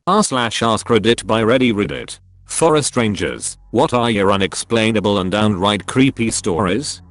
r/AskReddit by Reddit. Forest Rangers, what are your unexplainable and downright creepy stories?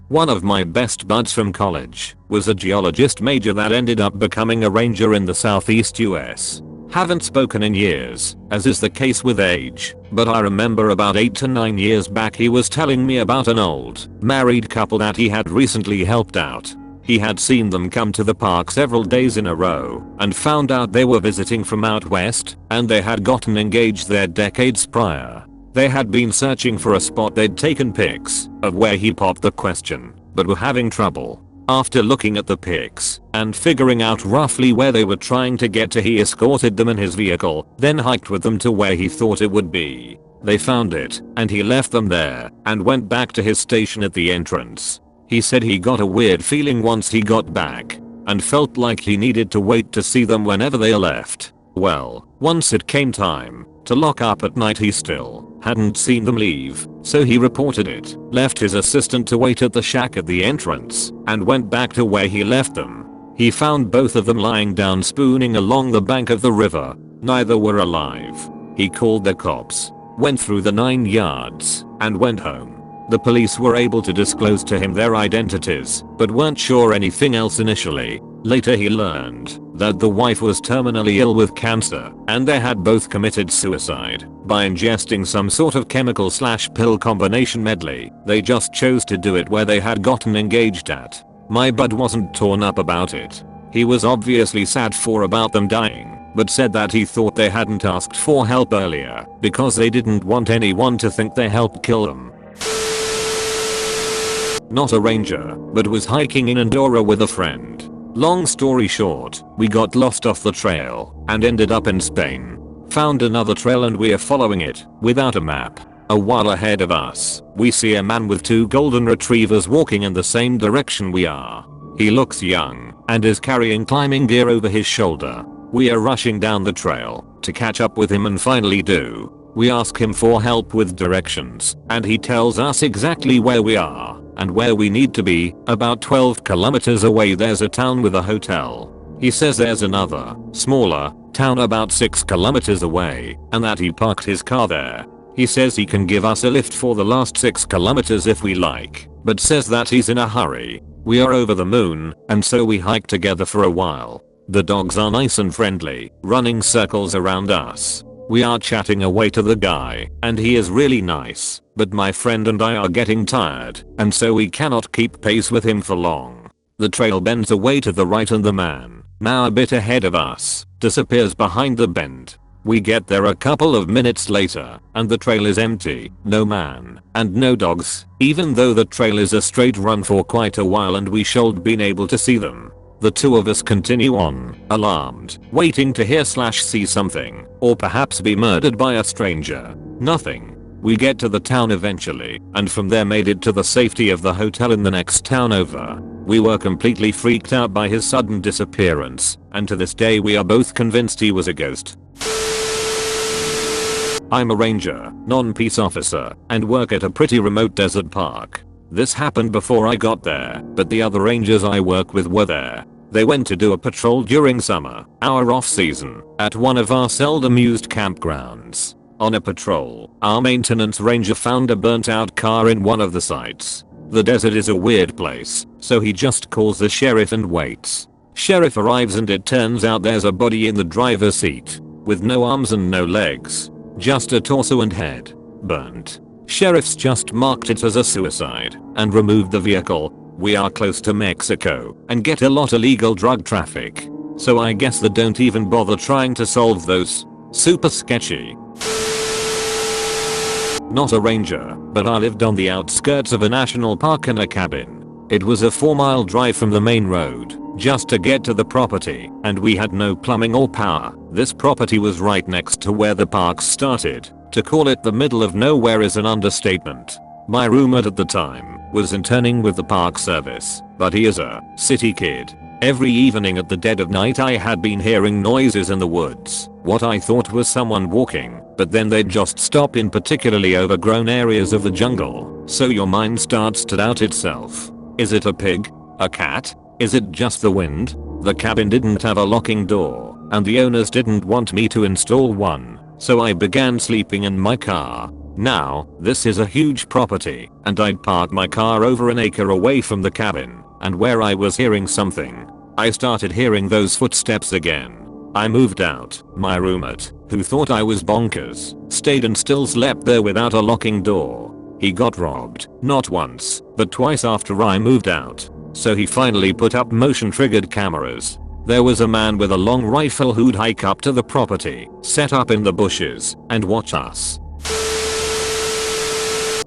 One of my best buds from college was a geologist major that ended up becoming a ranger in the southeast US. Haven't spoken in years, as is the case with age, but I remember about 8 to 9 years back he was telling me about an old, married couple that he had recently helped out. He had seen them come to the park several days in a row and found out they were visiting from out west and they had gotten engaged there decades prior. They had been searching for a spot they'd taken pics of where he popped the question, but were having trouble. After looking at the pics and figuring out roughly where they were trying to get to, he escorted them in his vehicle, then hiked with them to where he thought it would be. They found it, and he left them there and went back to his station at the entrance. He said he got a weird feeling once he got back and felt like he needed to wait to see them whenever they left. Well, once it came time to lock up at night, he still hadn't seen them leave, so he reported it, left his assistant to wait at the shack at the entrance, and went back to where he left them. He found both of them lying down spooning along the bank of the river. Neither were alive. He called the cops, went through the 9 yards, and went home. The police were able to disclose to him their identities, but weren't sure anything else initially. Later he learned that the wife was terminally ill with cancer, and they had both committed suicide by ingesting some sort of chemical/pill combination medley. They just chose to do it where they had gotten engaged at. My bud wasn't torn up about it. He was obviously sad about them dying, but said that he thought they hadn't asked for help earlier because they didn't want anyone to think they helped kill them. Not a ranger, but was hiking in Andorra with a friend. Long story short, we got lost off the trail and ended up in Spain. Found another trail and we are following it without a map. A while ahead of us, we see a man with 2 golden retrievers walking in the same direction we are. He looks young and is carrying climbing gear over his shoulder. We are rushing down the trail to catch up with him and finally do. We ask him for help with directions and he tells us exactly where we are and where we need to be. About 12 kilometers away there's a town with a hotel. He says there's another, smaller, town about 6 kilometers away and that he parked his car there. He says he can give us a lift for the last 6 kilometers if we like, but says that he's in a hurry. We are over the moon, and so we hike together for a while. The dogs are nice and friendly, running circles around us. We are chatting away to the guy, and he is really nice, but my friend and I are getting tired, and so we cannot keep pace with him for long. The trail bends away to the right and the man, now a bit ahead of us, disappears behind the bend. We get there a couple of minutes later, and the trail is empty, no man, and no dogs, even though the trail is a straight run for quite a while and we should been able to see them. The 2 of us continue on, alarmed, waiting to hear/see something, or perhaps be murdered by a stranger. Nothing. We get to the town eventually, and from there made it to the safety of the hotel in the next town over. We were completely freaked out by his sudden disappearance, and to this day we are both convinced he was a ghost. I'm a ranger, non-peace officer, and work at a pretty remote desert park. This happened before I got there, but the other rangers I work with were there. They went to do a patrol during summer, our off season, at one of our seldom used campgrounds. On a patrol, our maintenance ranger found a burnt out car in one of the sites. The desert is a weird place, so he just calls the sheriff and waits. Sheriff arrives and it turns out there's a body in the driver's seat, with no arms and no legs, just a torso and head, burnt. Sheriff's just marked it as a suicide and removed the vehicle. We are close to Mexico and get a lot of illegal drug traffic, so I guess they don't even bother trying to solve those. Super sketchy. Not a ranger, but I lived on the outskirts of a national park in a cabin. It was a 4-mile drive from the main road just to get to the property, and we had no plumbing or power. This property was right next to where the park started. To call it the middle of nowhere is an understatement. My roommate at the time was interning with the park service, but he is a city kid. Every evening at the dead of night I had been hearing noises in the woods, what I thought was someone walking, but then they'd just stop in particularly overgrown areas of the jungle, so your mind starts to doubt itself. Is it a pig? A cat? Is it just the wind? The cabin didn't have a locking door, and the owners didn't want me to install one, so I began sleeping in my car. Now, this is a huge property, and I'd parked my car over an acre away from the cabin, and where I was hearing something. I started hearing those footsteps again. I moved out. My roommate, who thought I was bonkers, stayed and still slept there without a locking door. He got robbed, not once, but twice after I moved out. So he finally put up motion triggered cameras. There was a man with a long rifle who'd hike up to the property, set up in the bushes, and watch us.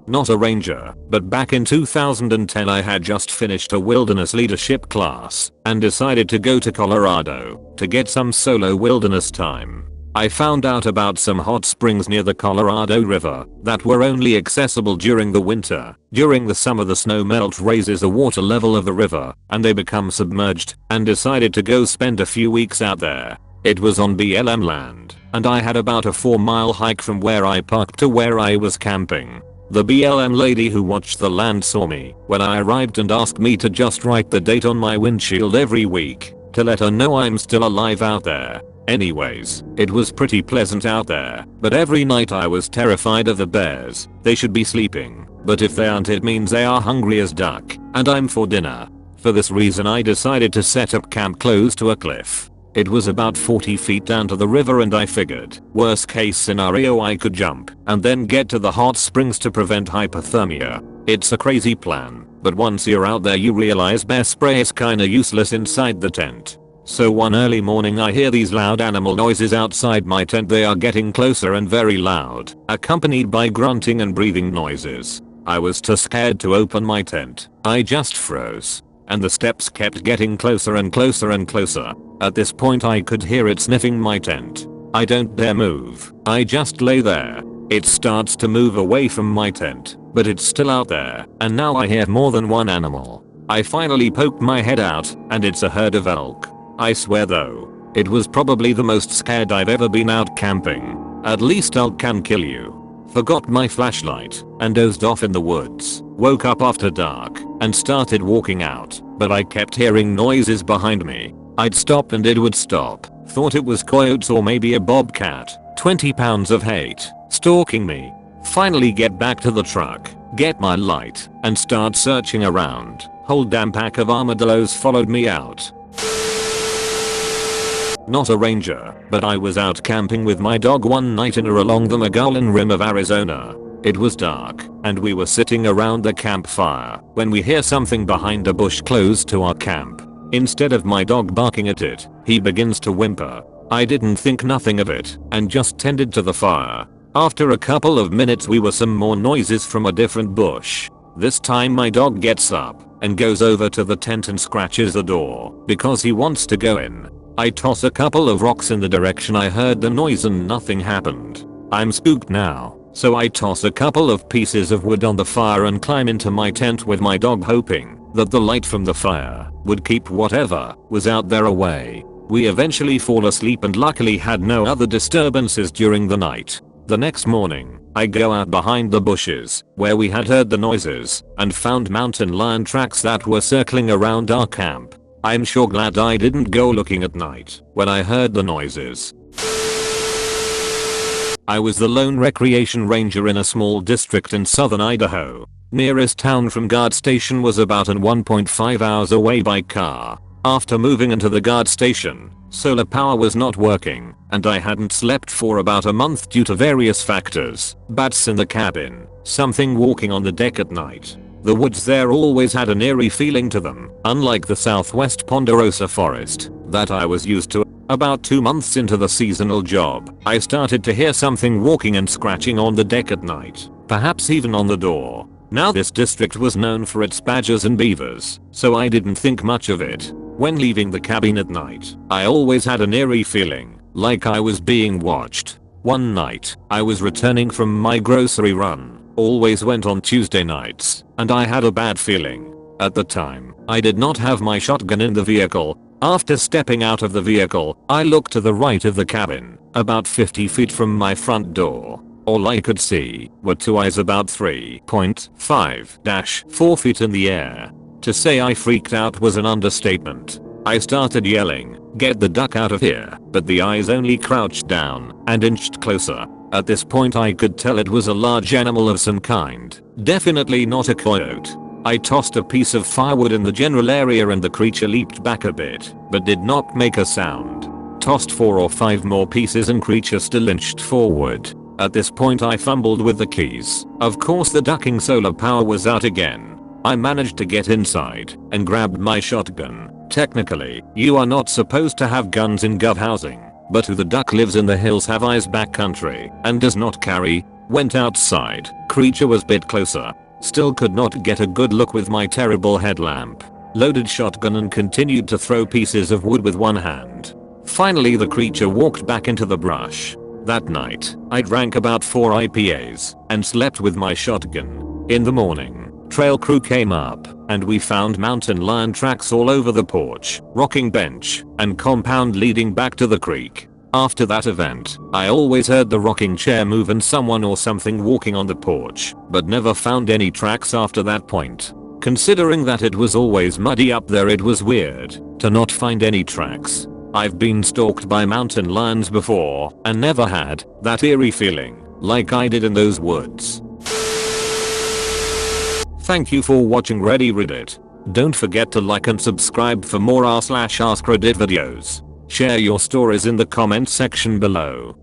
Not a ranger, but back in 2010 I had just finished a wilderness leadership class and decided to go to Colorado to get some solo wilderness time. I found out about some hot springs near the Colorado River that were only accessible during the winter. During the summer the snow melt raises the water level of the river and they become submerged, and decided to go spend a few weeks out there. It was on BLM land, and I had about a 4-mile hike from where I parked to where I was camping. The BLM lady who watched the land saw me when I arrived and asked me to just write the date on my windshield every week to let her know I'm still alive out there. Anyways, it was pretty pleasant out there, but every night I was terrified of the bears. They should be sleeping, but if they aren't it means they are hungry as duck, and I'm for dinner. For this reason I decided to set up camp close to a cliff. It was about 40 feet down to the river and I figured, worst case scenario I could jump and then get to the hot springs to prevent hypothermia. It's a crazy plan, but once you're out there you realize bear spray is kinda useless inside the tent. So one early morning I hear these loud animal noises outside my tent. They are getting closer and very loud, accompanied by grunting and breathing noises. I was too scared to open my tent. I just froze. And the steps kept getting closer and closer and closer. At this point I could hear it sniffing my tent. I don't dare move. I just lay there. It starts to move away from my tent, but it's still out there, and now I hear more than one animal. I finally poked my head out, and it's a herd of elk. I swear though, it was probably the most scared I've ever been out camping. At least elk can kill you. Forgot my flashlight and dozed off in the woods. Woke up after dark and started walking out, but I kept hearing noises behind me. I'd stop and it would stop. Thought it was coyotes or maybe a bobcat. 20 pounds of hate stalking me. Finally get back to the truck, get my light, and start searching around. Whole damn pack of armadillos followed me out. Not a ranger, but I was out camping with my dog one night along the Mogollon Rim of Arizona. It was dark, and we were sitting around the campfire when we hear something behind a bush close to our camp. Instead of my dog barking at it, he begins to whimper. I didn't think nothing of it, and just tended to the fire. After a couple of minutes we were some more noises from a different bush. This time my dog gets up and goes over to the tent and scratches the door because he wants to go in. I toss a couple of rocks in the direction I heard the noise and nothing happened. I'm spooked now, so I toss a couple of pieces of wood on the fire and climb into my tent with my dog, hoping that the light from the fire would keep whatever was out there away. We eventually fall asleep and luckily had no other disturbances during the night. The next morning, I go out behind the bushes where we had heard the noises and found mountain lion tracks that were circling around our camp. I'm sure glad I didn't go looking at night when I heard the noises. I was the lone recreation ranger in a small district in southern Idaho. Nearest town from guard station was about 1.5 hours away by car. After moving into the guard station, solar power was not working, and I hadn't slept for about a month due to various factors. Bats in the cabin, something walking on the deck at night. The woods there always had an eerie feeling to them, unlike the southwest ponderosa forest that I was used to. About 2 months into the seasonal job, I started to hear something walking and scratching on the deck at night, perhaps even on the door. Now this district was known for its badgers and beavers, so I didn't think much of it. When leaving the cabin at night, I always had an eerie feeling, like I was being watched. One night, I was returning from my grocery run. Always went on Tuesday nights, and I had a bad feeling. At the time, I did not have my shotgun in the vehicle. After stepping out of the vehicle, I looked to the right of the cabin, about 50 feet from my front door. All I could see were two eyes about 3.5-4 feet in the air. To say I freaked out was an understatement. I started yelling, get the duck out of here, but the eyes only crouched down and inched closer. At this point I could tell it was a large animal of some kind, definitely not a coyote. I tossed a piece of firewood in the general area and the creature leaped back a bit, but did not make a sound. Tossed 4 or 5 more pieces and creature still inched forward. At this point I fumbled with the keys. Of course the ducking solar power was out again. I managed to get inside and grabbed my shotgun. Technically, you are not supposed to have guns in gov housing, but who the duck lives in the hills have eyes backcountry and does not carry. Went outside. Creature was bit closer. Still could not get a good look with my terrible headlamp. Loaded shotgun and continued to throw pieces of wood with one hand. Finally the creature walked back into the brush. That night, I drank about 4 IPAs and slept with my shotgun. In the morning, trail crew came up and we found mountain lion tracks all over the porch, rocking bench, and compound leading back to the creek. After that event, I always heard the rocking chair move and someone or something walking on the porch, but never found any tracks after that point. Considering that it was always muddy up there, it was weird to not find any tracks. I've been stalked by mountain lions before and never had that eerie feeling like I did in those woods. Thank you for watching Reddit. Don't forget to like and subscribe for more r/AskReddit videos. Share your stories in the comments section below.